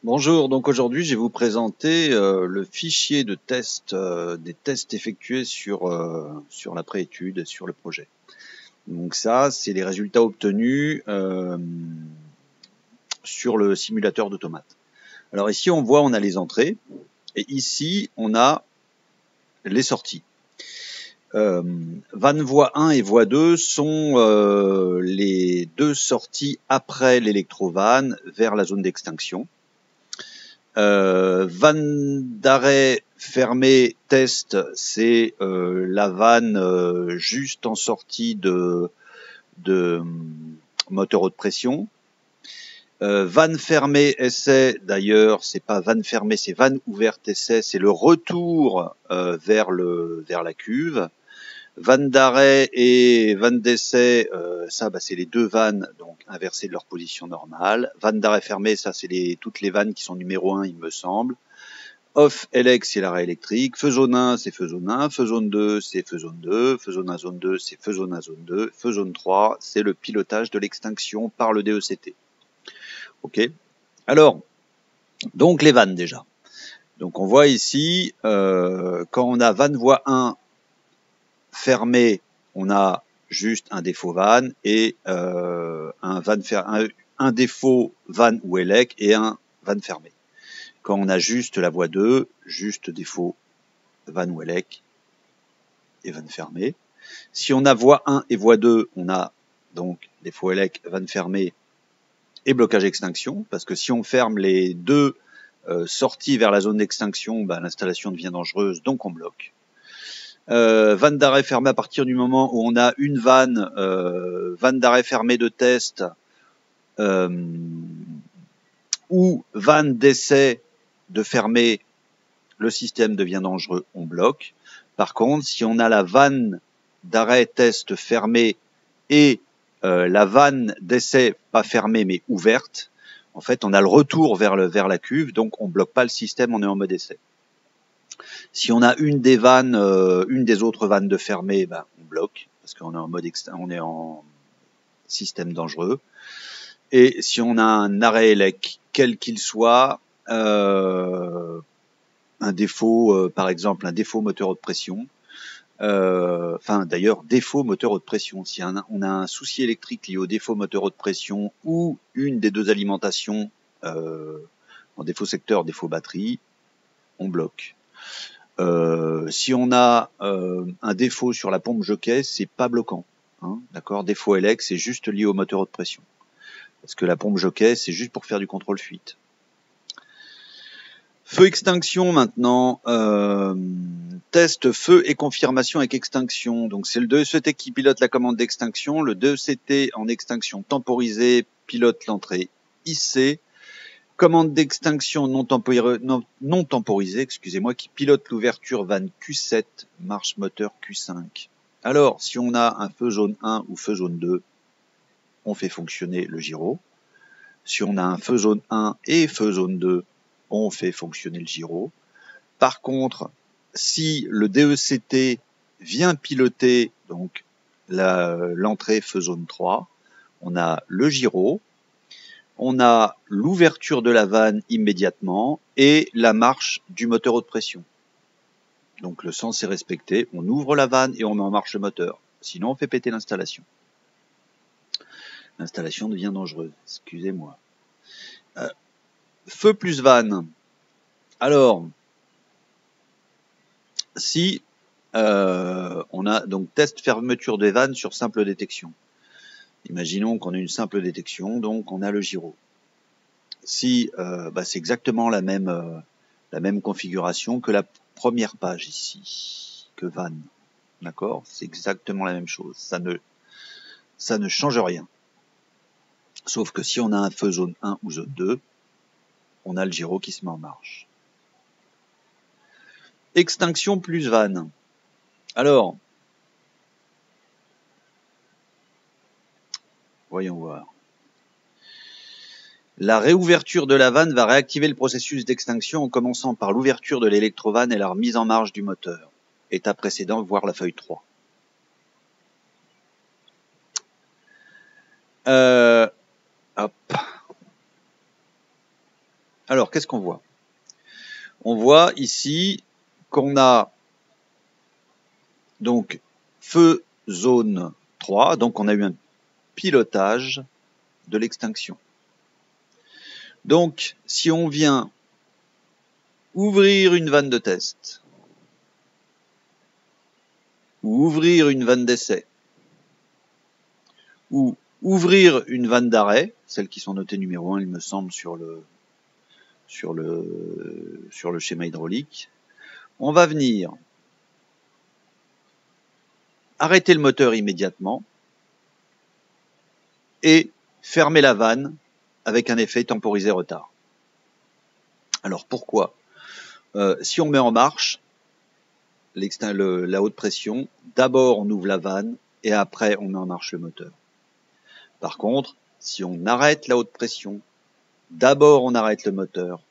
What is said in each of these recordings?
Bonjour, donc aujourd'hui je vais vous présenter le fichier de test des tests effectués sur la préétude, sur le projet. Donc ça, c'est les résultats obtenus sur le simulateur d'automate. Alors ici on voit, on a les entrées, et ici on a les sorties. Van voie 1 et voie 2 sont les deux sorties après l'électrovanne vers la zone d'extinction. Vanne d'arrêt fermée test, c'est la vanne juste en sortie de moteur haute pression. Vanne fermée essai, d'ailleurs, c'est pas vanne fermée, c'est vanne ouverte essai, c'est le retour vers la cuve. Vanne d'arrêt et vanne d'essai, ça c'est les deux vannes donc inversées de leur position normale. Vanne d'arrêt fermée, ça c'est toutes les vannes qui sont numéro 1 il me semble. Off elec c'est l'arrêt électrique, feu zone 1 c'est feu zone 1, feu zone 2 c'est feu zone 2, feu zone 1 zone 2 c'est feu zone 1 zone 2, feu zone 3 c'est le pilotage de l'extinction par le DECT. Ok. Alors, donc les vannes déjà. Donc on voit ici, quand on a vanne voie 1 fermée, on a juste un défaut vanne et un défaut vanne ou élec et un vanne fermée. Quand on a juste la voie 2, juste défaut vanne ou élec et vanne fermée. Si on a voie 1 et voie 2, on a donc défaut élec, vanne fermée et blocage extinction, parce que si on ferme les deux sorties vers la zone d'extinction, l'installation devient dangereuse, donc on bloque. Vanne d'arrêt fermée à partir du moment où on a une vanne d'arrêt fermée de test ou vanne d'essai de fermer, le système devient dangereux, on bloque. Par contre, si on a la vanne d'arrêt test fermée et la vanne d'essai pas fermée mais ouverte, en fait on a le retour vers la cuve, donc on bloque pas le système, on est en mode essai. Si on a une des autres vannes de fermée, on bloque parce qu'on est en mode on est en système dangereux. Et si on a un arrêt élec, quel qu'il soit, un défaut, par exemple un défaut moteur haute pression, d'ailleurs défaut moteur haute pression, si on a un souci électrique lié au défaut moteur haute pression ou une des deux alimentations en défaut secteur, défaut batterie, on bloque. Si on a un défaut sur la pompe jockey, c'est pas bloquant, hein, d'accord. Défaut élec, c'est juste lié au moteur haute pression, parce que la pompe jockey, c'est juste pour faire du contrôle fuite. Feu extinction maintenant, test feu et confirmation avec extinction. Donc c'est le DECT qui pilote la commande d'extinction. Le DECT en extinction temporisée pilote l'entrée IC. Commande d'extinction non temporisée, excusez-moi, qui pilote l'ouverture vanne Q7, marche moteur Q5. Alors, si on a un feu zone 1 ou feu zone 2, on fait fonctionner le gyro. Si on a un feu zone 1 et feu zone 2, on fait fonctionner le gyro. Par contre, si le DECT vient piloter donc l'entrée feu zone 3, on a le gyro, on a l'ouverture de la vanne immédiatement et la marche du moteur haute pression. Donc le sens est respecté, on ouvre la vanne et on met en marche le moteur. Sinon on fait péter l'installation. L'installation devient dangereuse, excusez-moi. Feu plus vanne. Alors, si on a donc test fermeture des vannes sur simple détection. Imaginons qu'on a une simple détection, donc on a le gyro. Si c'est exactement la même configuration que la première page ici, que vanne, d'accord, c'est exactement la même chose. Ça ne change rien. Sauf que si on a un feu zone 1 ou zone 2, on a le gyro qui se met en marche. Extinction plus vanne. Alors, voyons voir. La réouverture de la vanne va réactiver le processus d'extinction en commençant par l'ouverture de l'électrovanne et la remise en marche du moteur. État précédent, voir la feuille 3. Hop. Alors, qu'est-ce qu'on voit? On voit ici qu'on a donc feu zone 3, donc on a eu un pilotage de l'extinction. Donc, si on vient ouvrir une vanne de test, ou ouvrir une vanne d'essai, ou ouvrir une vanne d'arrêt, celles qui sont notées numéro 1, il me semble, sur le schéma hydraulique, on va venir arrêter le moteur immédiatement et fermer la vanne avec un effet temporisé retard. Alors pourquoi? Si on met en marche la haute pression, d'abord on ouvre la vanne et après on met en marche le moteur. Par contre, si on arrête la haute pression, d'abord on arrête le moteur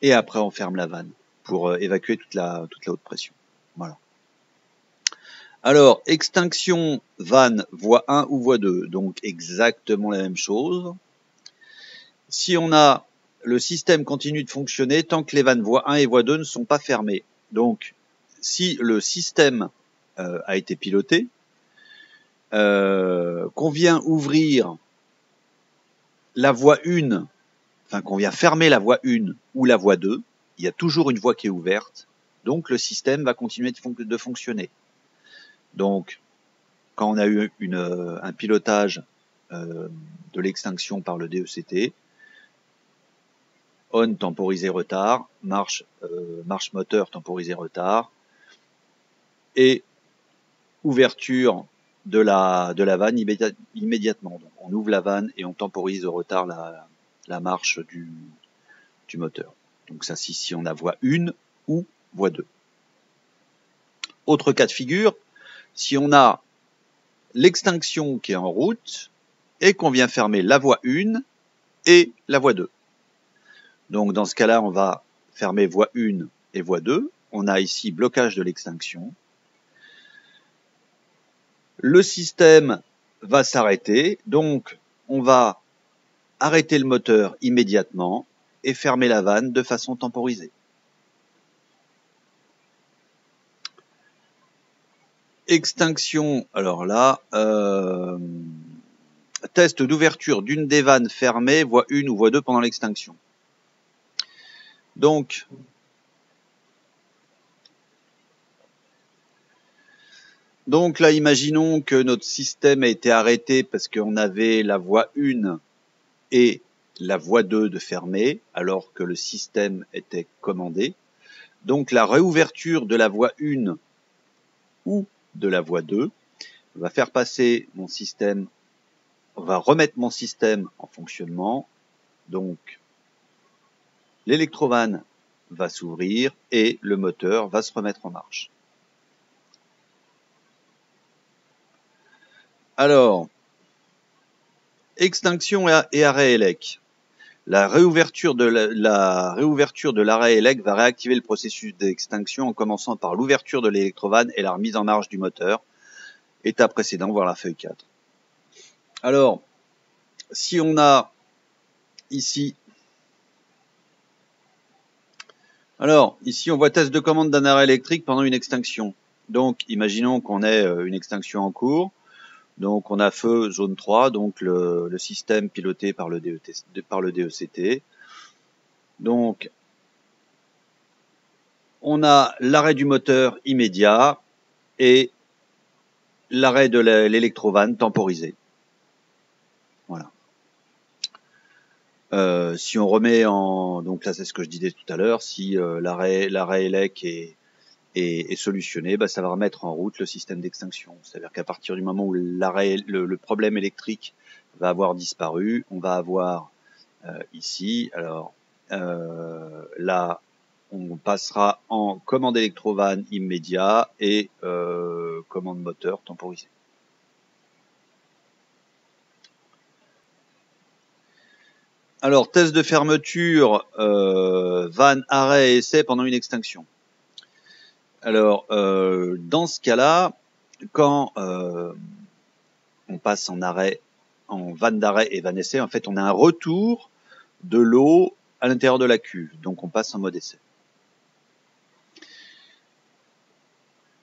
et après on ferme la vanne pour évacuer toute la haute pression. Voilà. Alors, extinction vanne voie 1 ou voie 2, donc exactement la même chose. Si on a le système continue de fonctionner tant que les vannes voie 1 et voie 2 ne sont pas fermées. Donc, si le système a été piloté, qu'on vient ouvrir la voie 1, enfin qu'on vient fermer la voie 1 ou la voie 2, il y a toujours une voie qui est ouverte, donc le système va continuer de fonctionner. Donc, quand on a eu un pilotage de l'extinction par le DECT, on temporisé retard, marche moteur temporisé retard, et ouverture de la vanne immédiatement. Donc on ouvre la vanne et on temporise au retard la marche du moteur. Donc ça, si on a voie 1 ou voie 2. Autre cas de figure, si on a l'extinction qui est en route et qu'on vient fermer la voie 1 et la voie 2. Donc dans ce cas-là, on va fermer voie 1 et voie 2. On a ici blocage de l'extinction. Le système va s'arrêter, donc on va arrêter le moteur immédiatement et fermer la vanne de façon temporisée. Extinction, alors là, test d'ouverture d'une des vannes fermées, voie 1 ou voie 2 pendant l'extinction. Donc, là, imaginons que notre système a été arrêté parce qu'on avait la voie 1 et la voie 2 de fermer, alors que le système était commandé. Donc, la réouverture de la voie 1 ou de la voie 2 va faire passer mon système, on va remettre mon système en fonctionnement. Donc, l'électrovanne va s'ouvrir et le moteur va se remettre en marche. Alors, extinction et arrêt ELEC. La réouverture de l'arrêt ELEC va réactiver le processus d'extinction en commençant par l'ouverture de l'électrovanne et la remise en marche du moteur. Étape précédente, voir la feuille 4. Alors, si on a ici, on voit test de commande d'un arrêt électrique pendant une extinction. Donc, imaginons qu'on ait une extinction en cours. Donc, on a feu zone 3, donc le système piloté par le DECT. Donc, on a l'arrêt du moteur immédiat et l'arrêt de l'électrovanne temporisé. Voilà. Si on remet donc là c'est ce que je disais tout à l'heure, si l'arrêt ELEC est solutionné, ça va remettre en route le système d'extinction. C'est-à-dire qu'à partir du moment où le problème électrique va avoir disparu, on va avoir ici, alors là, on passera en commande électrovanne immédiat et commande moteur temporisée. Alors, test de fermeture, vanne, arrêt et essai pendant une extinction. Alors, dans ce cas-là, quand on passe en vanne d'arrêt et vanne essai, en fait, on a un retour de l'eau à l'intérieur de la cuve. Donc on passe en mode essai.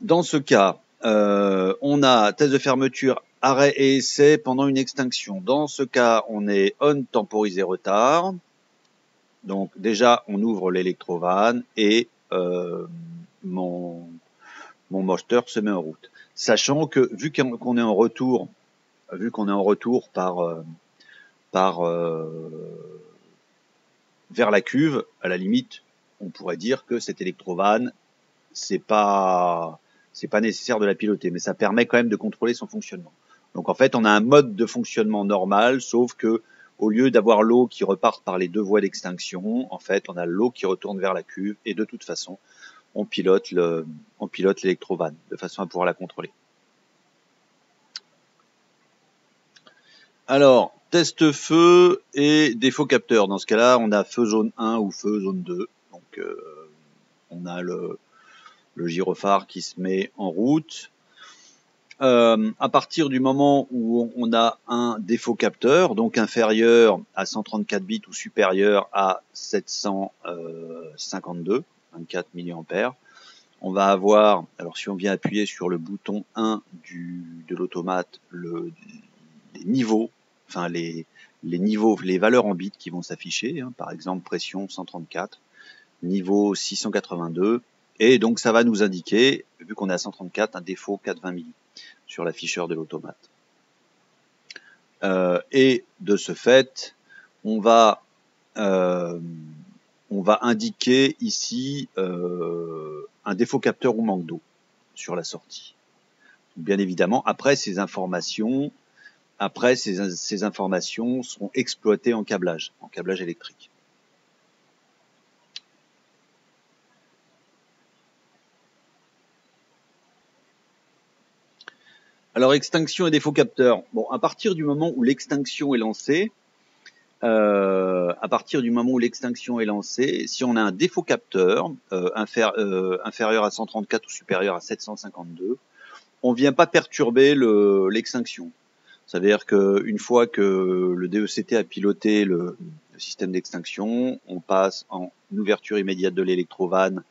Dans ce cas, on a test de fermeture, arrêt et essai pendant une extinction. Dans ce cas, on est on temporisé retard. Donc déjà, on ouvre l'électrovanne et mon moteur se met en route. Sachant que vu qu'on est en retour, vers la cuve, à la limite, on pourrait dire que cette électrovanne, c'est pas nécessaire de la piloter, mais ça permet quand même de contrôler son fonctionnement. Donc en fait, on a un mode de fonctionnement normal, sauf que au lieu d'avoir l'eau qui repart par les deux voies d'extinction, en fait, on a l'eau qui retourne vers la cuve, et de toute façon, on pilote l'électrovanne de façon à pouvoir la contrôler. Alors, test feu et défaut capteur. Dans ce cas-là, on a feu zone 1 ou feu zone 2. Donc, on a le gyrophare qui se met en route. À partir du moment où on a un défaut capteur, donc inférieur à 134 bits ou supérieur à 752, 24 mA, on va avoir, alors si on vient appuyer sur le bouton 1 de l'automate, les niveaux, enfin les niveaux, les valeurs en bits qui vont s'afficher, hein, par exemple pression 134, niveau 682, et donc ça va nous indiquer, vu qu'on est à 134, un défaut 420 milli sur l'afficheur de l'automate. Et de ce fait, on va indiquer ici un défaut capteur ou manque d'eau sur la sortie. Bien évidemment, après ces informations seront exploitées en câblage électrique. Alors, extinction et défaut capteur. Bon, à partir du moment où l'extinction est lancée, si on a un défaut capteur inférieur à 134 ou supérieur à 752, on vient pas perturber l'extinction. Ça veut dire qu'une fois que le DECT a piloté le système d'extinction, on passe en ouverture immédiate de l'électrovanne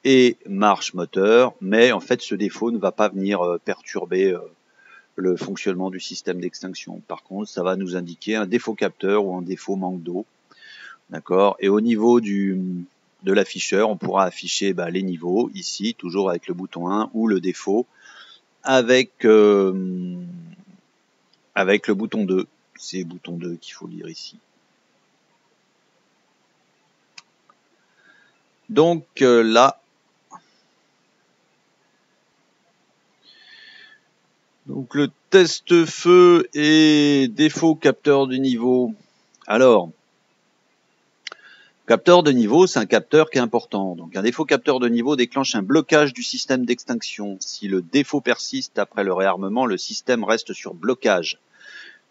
et marche moteur, mais en fait ce défaut ne va pas venir perturber le fonctionnement du système d'extinction. Par contre, ça va nous indiquer un défaut capteur ou un défaut manque d'eau. D'accord. Et au niveau de l'afficheur, on pourra afficher les niveaux, ici, toujours avec le bouton 1, ou le défaut avec le bouton 2. C'est le bouton 2 qu'il faut lire ici. Donc là, donc le test feu et défaut capteur de niveau. Alors, capteur de niveau, c'est un capteur qui est important. Donc un défaut capteur de niveau déclenche un blocage du système d'extinction. Si le défaut persiste après le réarmement, le système reste sur blocage.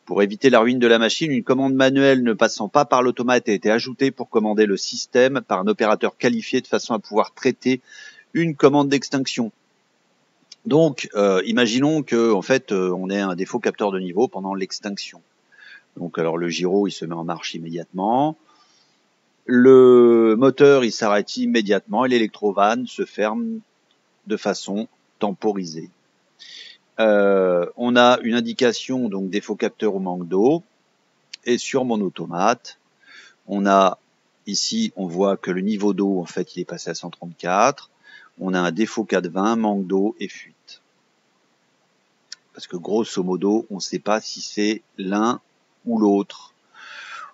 Pour éviter la ruine de la machine, une commande manuelle ne passant pas par l'automate a été ajoutée pour commander le système par un opérateur qualifié de façon à pouvoir traiter une commande d'extinction. Donc, imaginons que en fait, on ait un défaut capteur de niveau pendant l'extinction. Donc, alors le gyro, il se met en marche immédiatement. Le moteur, il s'arrête immédiatement et l'électrovanne se ferme de façon temporisée. On a une indication, donc défaut capteur ou manque d'eau. Et sur mon automate, on a ici, on voit que le niveau d'eau, en fait, il est passé à 134. On a un défaut 420, manque d'eau et fuite. Parce que grosso modo, on ne sait pas si c'est l'un ou l'autre.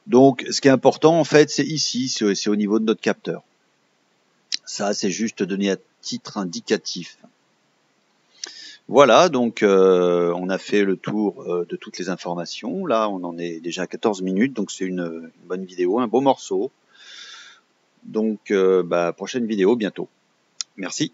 Donc, ce qui est important, en fait, c'est ici, c'est au niveau de notre capteur. Ça, c'est juste donné à titre indicatif. Voilà, donc on a fait le tour de toutes les informations. Là, on en est déjà à 14 minutes, donc c'est une bonne vidéo, un beau morceau. Donc, prochaine vidéo bientôt. Merci.